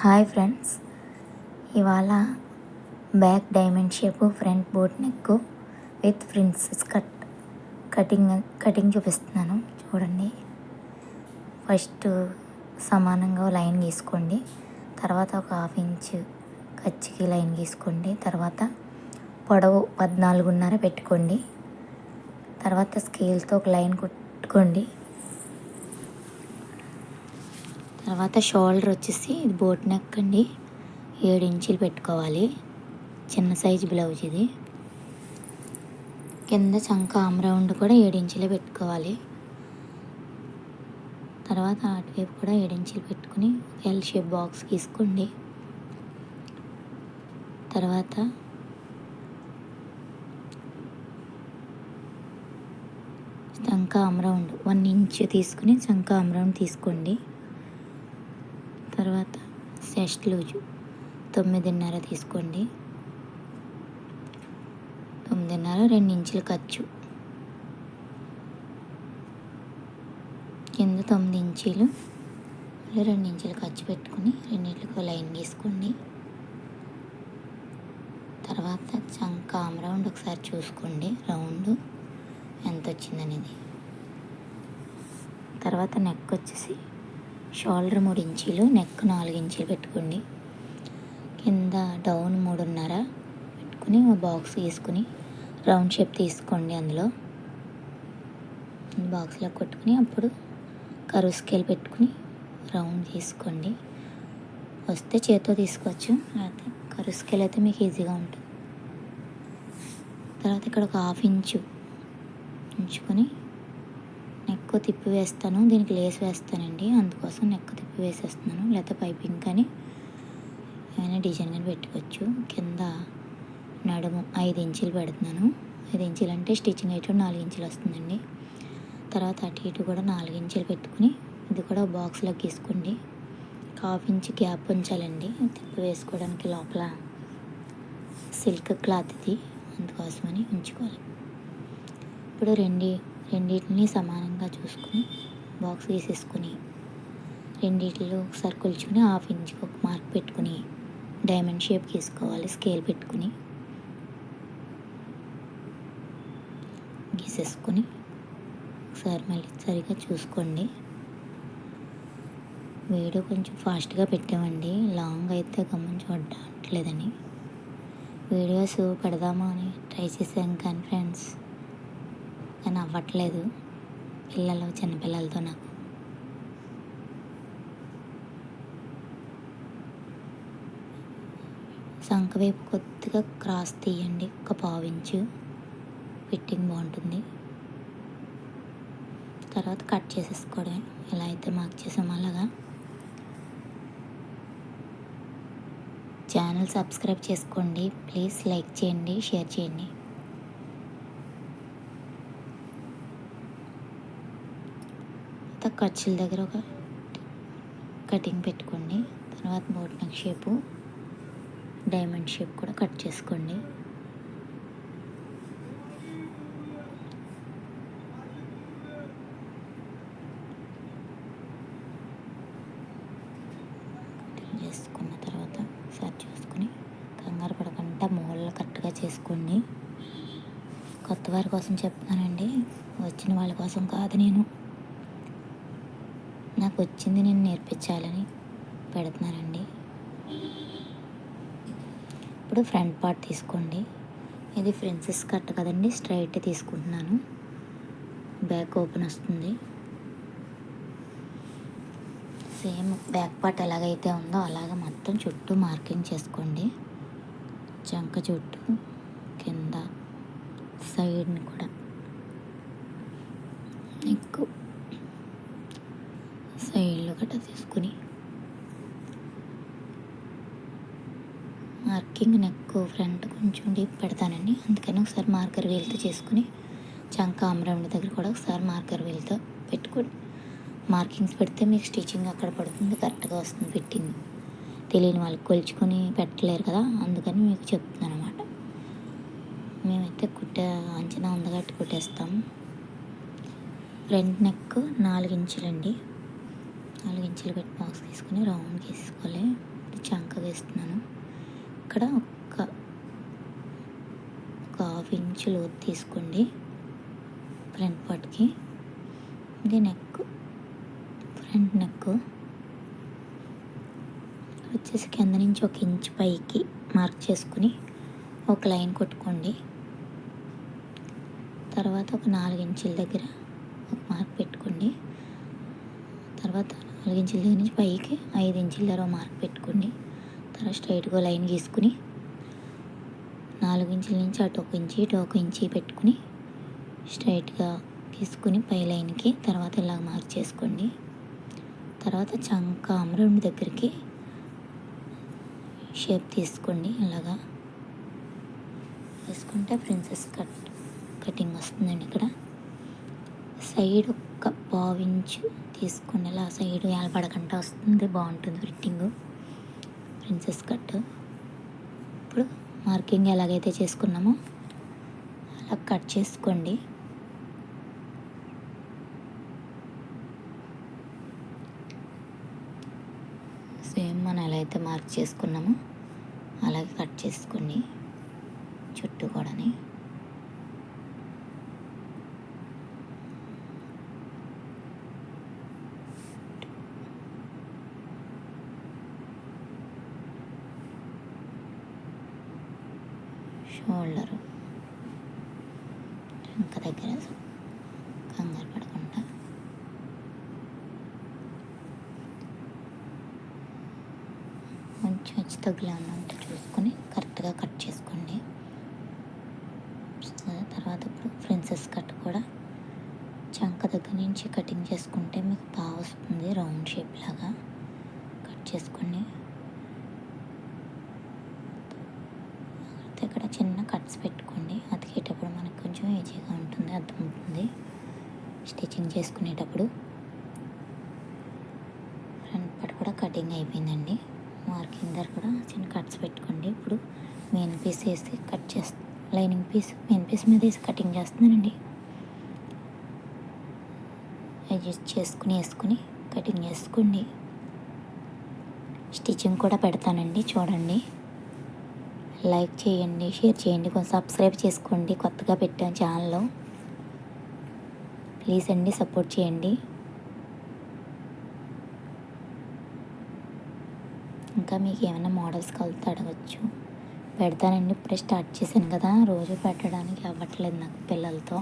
Hi friends, ఇవాళ back diamond shape front boat neck with princess cutting చూపిస్తున్నాను. చూడండి, first సమానంగా లైన్ గీసుకోండి. తర్వాత ఒక 1/2 ఇంచు ఖర్చుకి లైన్ గీసుకోండి. తర్వాత పొడవు 14.5 పెట్టుకోండి. తర్వాత స్కేల్తో ఒక లైన్ కుట్టుకోండి. తర్వాత షోల్డర్ వచ్చేసి ఇది బోట్ నెక్ అండి, 7 ఇంచులు పెట్టుకోవాలి. చిన్న సైజు బ్లౌజ్ ఇది. కింద చంక ఆమ్ రౌండ్ కూడా 7 ఇంచులే పెట్టుకోవాలి. తర్వాత అటువైపు కూడా 7 ఇంచులు పెట్టుకుని ఎల్ షేప్ బాక్స్ గీసుకోండి. తర్వాత చంక ఆమ్ రౌండ్ 1 ఇంచ్ తీసుకుని చంక ఆమ్ రౌండ్ తీసుకోండి. తర్వాత చెస్ట్ లూజు 9.5 తీసుకోండి. 9.5 2 ఇంచులు ఖర్చు. కింద 9 ఇంచీలు మళ్ళీ 2 ఇంచులు ఖర్చు పెట్టుకుని రెండింటికి లైన్ గీసుకోండి. తర్వాత చంక ఆమ్ రౌండ్ ఒకసారి చూసుకోండి, రౌండ్ ఎంత వచ్చిందనేది. తర్వాత నెక్ వచ్చేసి షోల్డర్ 3 ఇంచీలు, నెక్ 4 ఇంచీలు పెట్టుకోండి. కింద డౌన్ 3.5 పెట్టుకుని బాక్స్ తీసుకుని రౌండ్ షేప్ తీసుకోండి. అందులో బాక్స్లో కొట్టుకుని అప్పుడు కరువు స్కేల్ పెట్టుకుని రౌండ్ తీసుకోండి. వస్తే చేతితో తీసుకోవచ్చు, లేకపోతే కరువు స్కేల్ అయితే మీకు ఈజీగా ఉంటుంది. తర్వాత ఇక్కడ ఒక 1/2 ఇంచు ఉంచుకొని నెక్ తిప్పి వేస్తాను. దీనికి లేస్ వేస్తానండి, అందుకోసం నెక్ తిప్పి వేసేస్తున్నాను. లేకపోతే పైపింగ్ కానీ ఏమైనా డిజైన్ కానీ పెట్టుకోవచ్చు. కింద నడుము 5 ఇంచులు పెడుతున్నాను. 5 ఇంచులు అంటే స్టిచ్చింగ్ అయితే 4 ఇంచులు వస్తుందండి. తర్వాత అటు ఇటు కూడా 4 ఇంచులు పెట్టుకుని ఇది కూడా బాక్స్లో గీసుకోండి. 1/2 ఇంచు గ్యాప్ ఉంచాలండి తిప్పి వేసుకోవడానికి. లోపల సిల్క్ క్లాత్ ఇది, అందుకోసమని ఉంచుకోవాలి. ఇప్పుడు రెండింటిని సమానంగా చూసుకుని బాక్స్ వేసేసుకుని రెండింటిలో ఒకసారి కొలుచుకుని 1/2 ఇంచుకి ఒక మార్క్ పెట్టుకుని డైమండ్ షేప్ గీసుకోవాలి. స్కేల్ పెట్టుకుని గీసేసుకొని ఒకసారి మళ్ళీ సరిగా చూసుకోండి. వీడియో కొంచెం ఫాస్ట్గా పెట్టామండి, లాంగ్ అయితే గమని చూడట్లేదని. వీడియోస్ పెడదామా అని ట్రై చేశాను కానీ ఫ్రెండ్స్, కానీ అవ్వట్లేదు చిన్నపిల్లలతో. నాకు సంక వైపు కొద్దిగా క్రాస్ తీయండి, ఒక 1/2 ఇంచు ఫిట్టింగ్ బాగుంటుంది. తర్వాత కట్ చేసేసుకోవడం ఎలా అయితే మార్క్ చేసామో అలాగా. ఛానల్ సబ్స్క్రైబ్ చేసుకోండి ప్లీజ్, లైక్ చేయండి, షేర్ చేయండి. ఖర్చుల దగ్గర ఒక కటింగ్ పెట్టుకోండి. తర్వాత boat neck shape diamond shape కూడా కట్ చేసుకోండి. చేసుకున్న తర్వాత ఒకసారి చూసుకుని కంగారు పడకుండా మూలలు కరెక్ట్గా చేసుకోండి. కొత్త వారి కోసం చెప్తానండి, వచ్చిన వాళ్ళ కోసం కాదు. నాకు వచ్చింది నేను నేర్పించాలని పెడుతున్నానండి. ఇప్పుడు ఫ్రంట్ పార్ట్ తీసుకోండి. ఇది ప్రిన్సెస్ కట్ కదండి, స్ట్రైట్ తీసుకుంటున్నాను. బ్యాక్ ఓపెన్ వస్తుంది. సేమ్ బ్యాక్ పార్ట్ ఎలాగైతే ఉందో అలాగ మొత్తం చుట్టూ మార్కింగ్ చేసుకోండి. చంక చుట్టూ కింద సైడ్ని కూడా నెక్ సైడ్లో గట్రా తీసుకుని మార్కింగ్ నెక్ ఫ్రంట్ కొంచెం డీప్ పెడతానండి, అందుకని ఒకసారి మార్కర్ వీల్తో చేసుకుని చంక ఆమ్ రౌండ్ దగ్గర కూడా ఒకసారి మార్కర్ వీల్తో పెట్టుకోండి. మార్కింగ్స్ పెడితే మీకు స్టిచ్చింగ్ అక్కడ పడుతుంది, కరెక్ట్గా వస్తుంది ఫిట్టింగ్. తెలియని వాళ్ళకి కొలుచుకొని పెట్టలేరు కదా, అందుకని మీకు చెప్తున్నాను అనమాట. మేమైతే అంచనా ఉంది కాబట్టి కుట్టేస్తాము. ఫ్రంట్ నెక్ 4 ఇంచులండి, 4 ఇంచులు పెట్టి బాక్స్ తీసుకుని రౌండ్ గీసుకోవాలి. చంకగా ఇస్తున్నాను. ఇక్కడ ఒక 1/2 ఇంచు లోతు తీసుకోండి ఫ్రంట్ పార్ట్కి. ఇది నెక్, ఫ్రంట్ నెక్ వచ్చేసి కింద నుంచి 1 ఇంచు పైకి మార్క్ చేసుకుని ఒక లైన్ కొట్టుకోండి. తర్వాత ఒక 4 ఇంచుల దగ్గర ఒక మార్క్ పెట్టుకోండి. తర్వాత 4 ఇంచుల దగ్గర నుంచి పైకి 5 ఇంచుల దగ్గర మార్క్ పెట్టుకోండి. తర్వాత స్ట్రైట్గా లైన్ గీసుకుని 4 ఇంచుల నుంచి అటు 1 ఇంచు ఇటు 1 ఇంచు పెట్టుకుని స్ట్రైట్గా తీసుకుని పై లైన్కి తర్వాత ఇలా మార్క్ చేసుకోండి. తర్వాత చంక ఆమ్రౌండ్ దగ్గరికి షేప్ తీసుకోండి. ఇలాగా తీసుకుంటే ప్రిన్సెస్ కటింగ్ వస్తుందండి. ఇక్కడ సైడ్ ఒక 1/2 ఇంచు తీసుకోండి. ఇలా సైడ్ ఏలపడకుండా వస్తుంది, బాగుంటుంది ఫిట్టింగ్ ప్రిన్సెస్ కట్. ఇప్పుడు మార్కింగ్ ఎలాగైతే చేసుకున్నామో అలా కట్ చేసుకోండి. సేమ్ మనం ఎలా అయితే మార్క్ చేసుకున్నామో అలాగే కట్ చేసుకోండి చుట్టూ కూడాని. షోల్డరు ఇంకా దగ్గర కంగారు పడకుండా కొంచెం హెచ్చు తగ్గులా ఉంటే చూసుకొని కరెక్ట్గా కట్ చేసుకోండి. తర్వాత ఇప్పుడు ప్రిన్సెస్ కట్ కూడా చంక దగ్గర నుంచి కటింగ్ చేసుకుంటే మీకు బాగా వస్తుంది, రౌండ్ షేప్ లాగా కట్ చేసుకోండి. ఇక్కడ చిన్న కట్స్ పెట్టుకోండి, అతికేటప్పుడు మనకు కొంచెం ఈజీగా ఉంటుంది, అర్థమవుతుంది స్టిచ్చింగ్ చేసుకునేటప్పుడు. ఫ్రంట్ పార్ట్ కూడా కటింగ్ అయిపోయిందండి. మార్కింగ్ దగ్గర కూడా చిన్న కట్స్ పెట్టుకోండి. ఇప్పుడు మెయిన్ పీస్ వేసి కట్ చేస్తాను, లైనింగ్ పీస్ మెయిన్ పీస్ మీద వేసి కటింగ్ చేస్తున్నానండి. అడ్జస్ట్ చేసుకుని వేసుకుని కటింగ్ చేసుకోండి. స్టిచ్చింగ్ కూడా పెడతానండి, చూడండి. లైక్ చేయండి, షేర్ చేయండి, కొంచెం సబ్స్క్రైబ్ చేసుకోండి. కొత్తగా పెట్టాను ఛానల్లో, ప్లీజ్ అండి సపోర్ట్ చేయండి. ఇంకా మీకు ఏమైనా మోడల్స్ కలిసి అడగచ్చు, పెడతానండి. ఇప్పుడే స్టార్ట్ చేశాను కదా, రోజు పెట్టడానికి అవ్వట్లేదు నాకు పిల్లలతో.